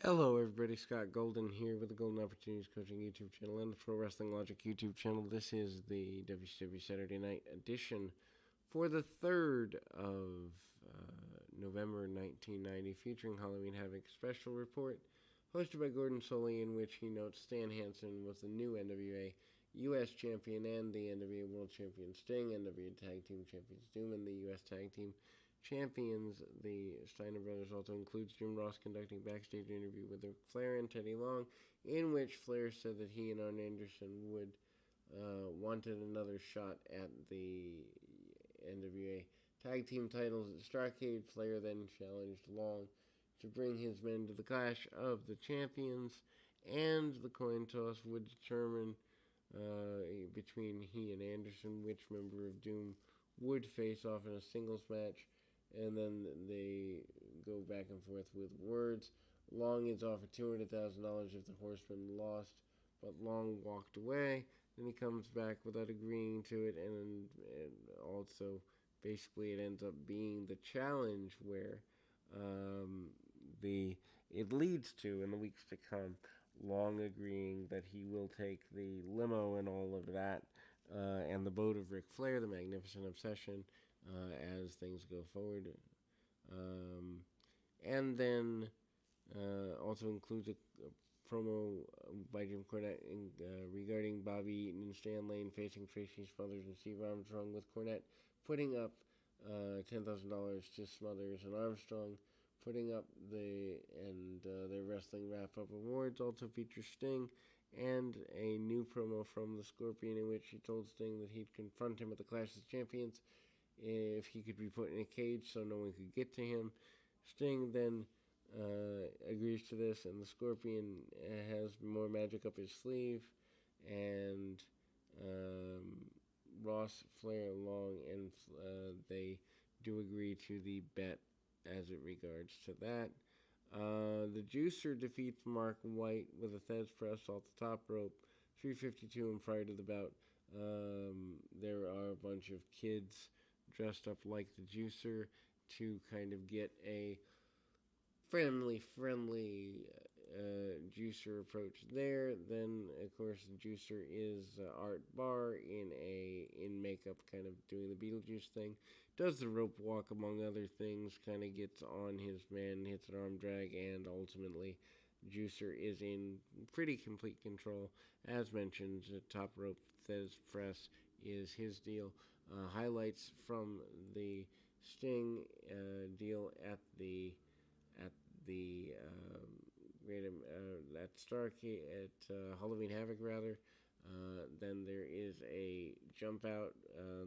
Hello, everybody. Scott Golden here with the Golden Opportunities Coaching YouTube channel and the Pro Wrestling Logic YouTube channel. This is the WCW Saturday Night edition for the 3rd of November 1990, featuring Halloween Havoc special report hosted by Gordon Soley, in which he notes Stan Hansen was the new NWA U.S. Champion and the NWA World Champion Sting, NWA Tag Team Champions Doom, and the U.S. Tag Team Champions. The Steiner brothers also includes Jim Ross conducting backstage interview with Flair and Teddy Long, in which Flair said that he and Arn Anderson would wanted another shot at the NWA tag team titles at Starrcade. Flair then challenged Long to bring his men to the Clash of the Champions, and the coin toss would determine between he and Anderson which member of Doom would face off in a singles match, and then they go back and forth with words. Long is offered $200,000 if the Horsemen lost, but Long walked away. Then he comes back without agreeing to it, and also basically it ends up being the challenge where the it leads to in the weeks to come Long agreeing that he will take the limo and all of that, and the boat of Ric Flair, the Magnificent Obsession, as things go forward. And then also includes a promo by Jim Cornette regarding Bobby Eaton and Stan Lane facing Tracy Smothers and Steve Armstrong, with Cornette putting up $10,000 to Smothers and Armstrong, putting up their wrestling wrap-up awards. Also features Sting and a new promo from the Scorpion, in which he told Sting that he'd confront him at the Clash of Champions if he could be put in a cage so no one could get to him. Sting then agrees to this, and the Scorpion has more magic up his sleeve, and Ross, Flair, Long, and they do agree to the bet as it regards to that. The Juicer defeats Mark White with a Thez press off the top rope, 352, and prior to the bout, there are a bunch of kids dressed up like the Juicer to kind of get a friendly Juicer approach there. Then, of course, the Juicer is Art Barr in makeup, kind of doing the Beetlejuice thing. Does the rope walk, among other things, kind of gets on his man, hits an arm drag, and ultimately Juicer is in pretty complete control. As mentioned, the top rope Thez press is his deal. Highlights from the Sting deal at the at Starrcade at Halloween Havoc rather. Then there is a jump out.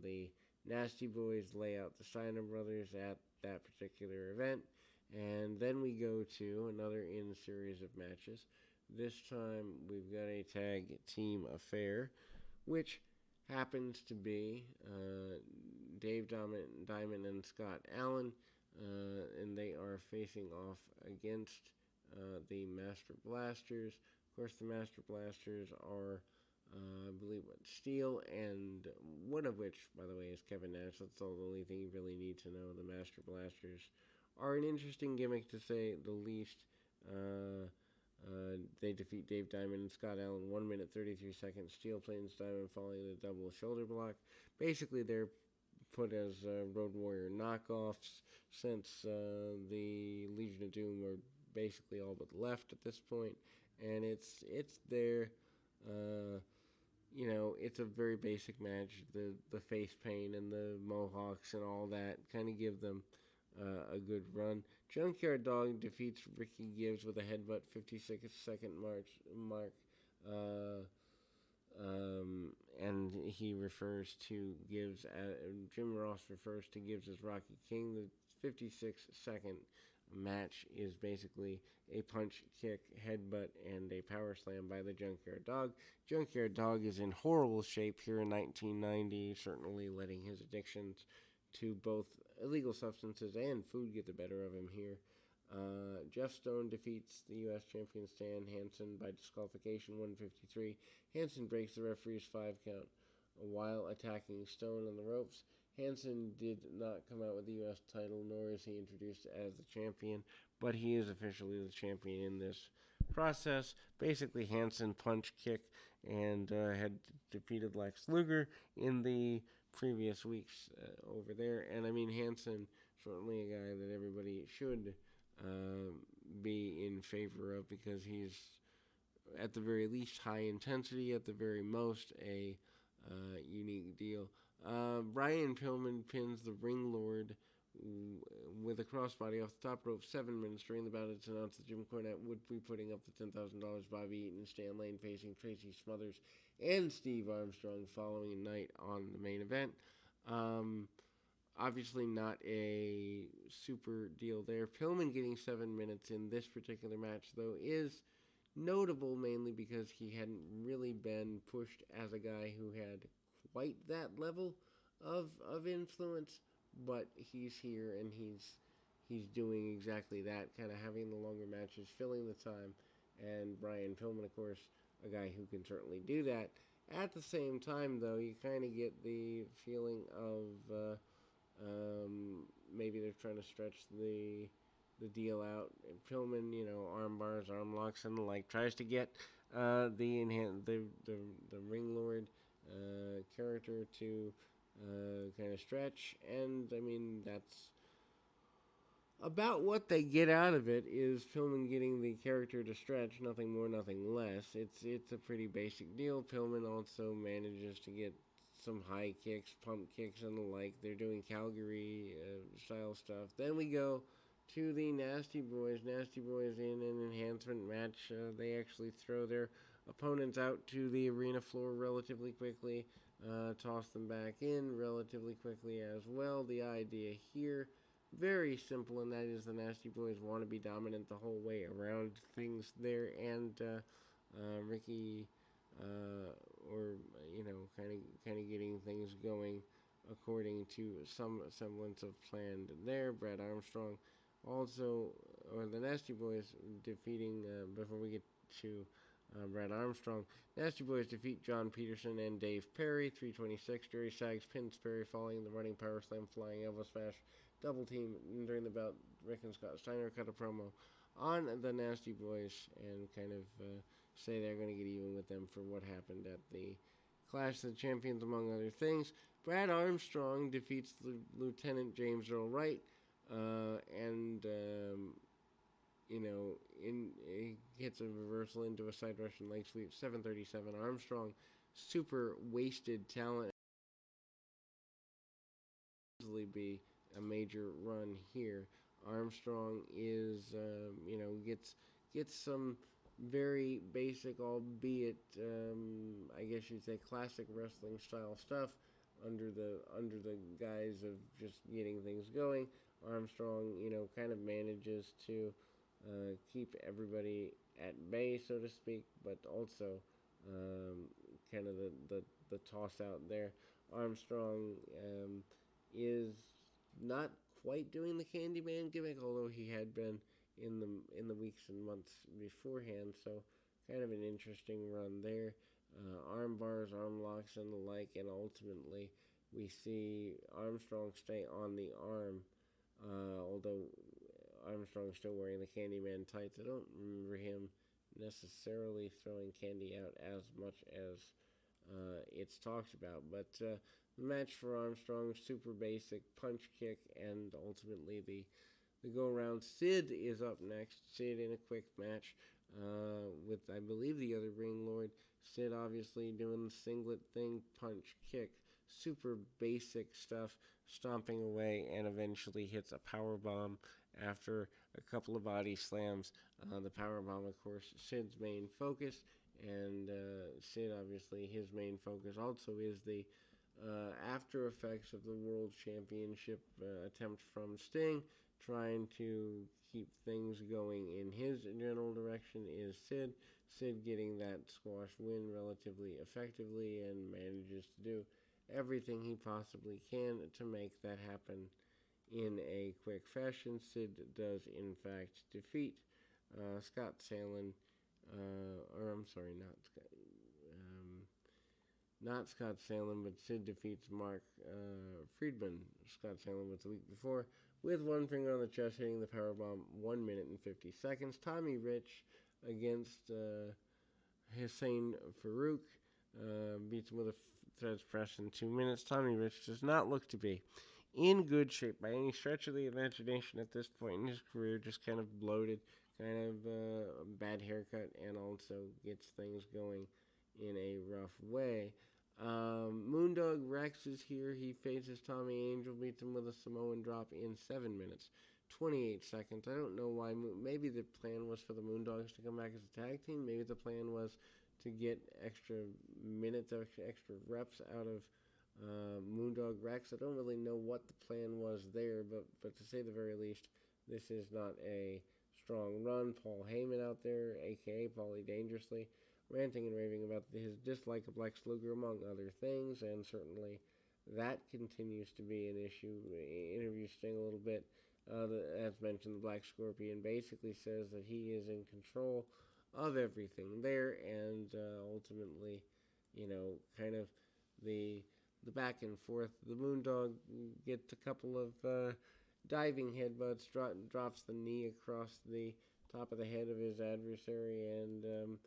The Nasty Boys lay out the Steiner brothers at that particular event, and then we go to another in-series of matches. This time we've got a tag team affair, which happens to be Dave Diamond and Scott Allen, and they are facing off against the Master Blasters. Of course, the Master Blasters are, I believe, Steel, and one of which, by the way, is Kevin Nash. That's all the only thing you really need to know. The Master Blasters are an interesting gimmick, to say the least. They defeat Dave Diamond and Scott Allen 1 minute 33 seconds. Steel plains Diamond following the double shoulder block. Basically, they're put as Road Warrior knockoffs, since the Legion of Doom are basically all but left at this point, and it's their it's a very basic match. The face paint and the mohawks and all that kind of give them a good run. Junkyard Dog defeats Ricky Gibbs with a headbutt 56-second mark. And he refers to Gibbs, Jim Ross refers to Gibbs as Rocky King. The 56-second match is basically a punch, kick, headbutt, and a power slam by the Junkyard Dog. Junkyard Dog is in horrible shape here in 1990, certainly letting his addictions to both illegal substances and food get the better of him here. Jeff Stone defeats the U.S. champion Stan Hansen by disqualification, 153. Hansen breaks the referee's 5 count while attacking Stone on the ropes. Hansen did not come out with the U.S. title, nor is he introduced as the champion. but he is officially the champion in this process. Basically, Hansen punch kick and had defeated Lex Luger in the previous weeks over there. And I mean, Hansen, certainly a guy that everybody should uh, be in favor of because he's at the very least high intensity, at the very most a unique deal. Brian Pillman pins the Ring Lord with a crossbody off the top rope 7 minutes. During the bout, it's announced that Jim Cornette would be putting up the $10,000. Bobby Eaton and Stan Lane facing Tracy Smothers and Steve Armstrong following night on the main event. Obviously not a super deal there. Pillman getting 7 minutes in this particular match, though, is notable mainly because he hadn't really been pushed as a guy who had quite that level of influence, but he's here and he's doing exactly that, kind of having the longer matches, filling the time, and Brian Pillman, of course, a guy who can certainly do that. At the same time, though, you kind of get the feeling of maybe they're trying to stretch the deal out. And Pillman, arm bars, arm locks, and the like, tries to get the Ring Lord character to kind of stretch, and I mean that's about what they get out of it. Is Pillman getting the character to stretch, nothing more, nothing less. It's a pretty basic deal. Pillman also manages to get some high kicks, pump kicks, and the like. They're doing Calgary style stuff. Then we go to the Nasty Boys. Nasty Boys in an enhancement match. They actually throw their opponents out to the arena floor relatively quickly, toss them back in relatively quickly as well. The idea here, very simple, and that is the Nasty Boys want to be dominant the whole way around things there, and Ricky, or kind of getting things going according to some semblance of planned there. Brad Armstrong also, or the Nasty Boys defeating, before we get to Brad Armstrong, Nasty Boys defeat John Peterson and Dave Perry, 326. Jerry Sags pins Perry following the running power slam, flying elbow smash, double team during the bout. Rick and Scott Steiner cut a promo on the Nasty Boys and kind of say they're going to get even with them for what happened at the Clash of the Champions, among other things. Brad Armstrong defeats Lieutenant James Earl Wright, and he hits a reversal into a side Russian leg sweep. 737. Armstrong, super wasted talent. Easily be a major run here. Armstrong is, gets some very basic, albeit I guess you'd say classic wrestling style stuff under the guise of just getting things going. Armstrong, kind of manages to keep everybody at bay, so to speak, but also kind of the toss out there. Armstrong is not quite doing the Candyman gimmick, although he had been in the weeks and months beforehand. So kind of an interesting run there. Arm bars, arm locks, and the like, and ultimately we see Armstrong stay on the arm, although Armstrong's still wearing the Candyman tights. I don't remember him necessarily throwing candy out as much as it's talked about, but the match for Armstrong, super basic punch kick, and ultimately the go around. Sid is up next. Sid in a quick match with, I believe, the other Ring Lord. Sid obviously doing the singlet thing, punch kick, super basic stuff, stomping away, and eventually hits a power bomb after a couple of body slams. The power bomb, of course, Sid's main focus, and Sid, obviously, his main focus also is the after effects of the World Championship attempt from Sting. Trying to keep things going in his general direction is Sid. Sid getting that squash win relatively effectively and manages to do everything he possibly can to make that happen in a quick fashion. Sid does, in fact, defeat Scott Salen, or I'm sorry, not Scott Salen, but Sid defeats Mark Friedman. Scott Salen was the week before. with one finger on the chest, hitting the powerbomb 1 minute and 50 seconds. Tommy Rich against Hussein Farouk beats him with a threads press in 2 minutes. Tommy Rich does not look to be in good shape by any stretch of the imagination at this point in his career. Just kind of bloated, kind of a bad haircut, and also gets things going in a rough way. Moondog Rex is here. He faces Tommy Angel, beats him with a Samoan drop in 7 minutes, 28 seconds. I don't know why. Maybe the plan was for the Moondogs to come back as a tag team. Maybe the plan was to get extra minutes, extra reps out of Moondog Rex. I don't really know what the plan was there, but to say the very least, this is not a strong run. Paul Heyman out there, a.k.a. Paulie Dangerously, ranting and raving about his dislike of Lex Luger, among other things, and certainly that continues to be an issue. Interview Sting a little bit. As mentioned, the Black Scorpion basically says that he is in control of everything there, and ultimately, kind of the back and forth. The Moondog gets a couple of diving headbutts, drops the knee across the top of the head of his adversary, and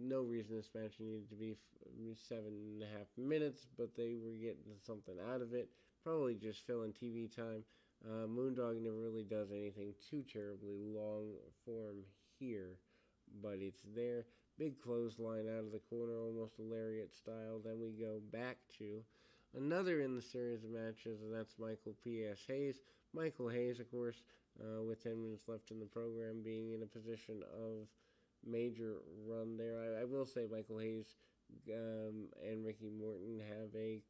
no reason this match needed to be 7.5 minutes, but they were getting something out of it. Probably just filling TV time. Moondog never really does anything too terribly long form here, but it's there. Big clothesline out of the corner, almost a lariat style. Then we go back to another in the series of matches, and that's Michael P.S. Hayes. Michael Hayes, of course, with 10 minutes left in the program, being in a position of major run there. I will say Michael Hayes and Ricky Morton have a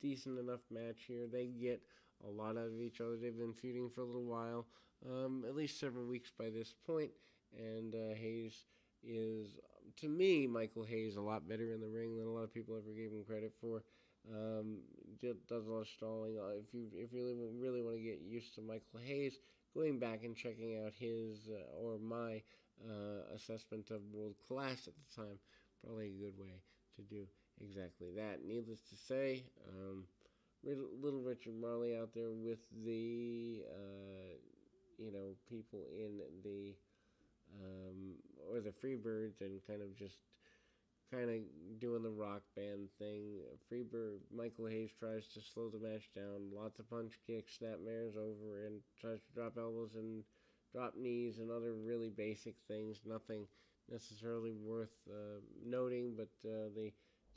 decent enough match here. They get a lot out of each other. They've been feuding for a little while, at least several weeks by this point, and Hayes is, to me, Michael Hayes, a lot better in the ring than a lot of people ever gave him credit for. Just does a lot of stalling. If you really want to get used to Michael Hayes, going back and checking out his or my assessment of World Class at the time, probably a good way to do exactly that. Needless to say, little Richard Marley out there with the people in the or the Freebirds, and kind of doing the rock band thing. Freebird Michael Hayes tries to slow the match down. Lots of punch kicks, snapmares over, and tries to drop elbows and drop knees and other really basic things. Nothing necessarily worth noting, but the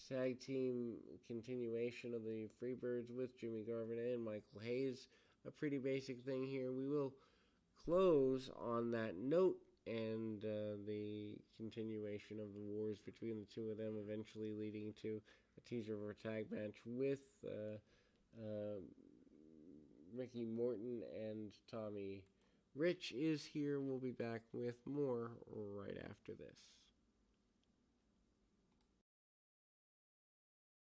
tag team continuation of the Freebirds with Jimmy Garvin and Michael Hayes, a pretty basic thing here. We will close on that note, and the continuation of the wars between the two of them, eventually leading to a teaser of our tag match with Ricky Morton and Tommy Rich is here. We'll be back with more right after this.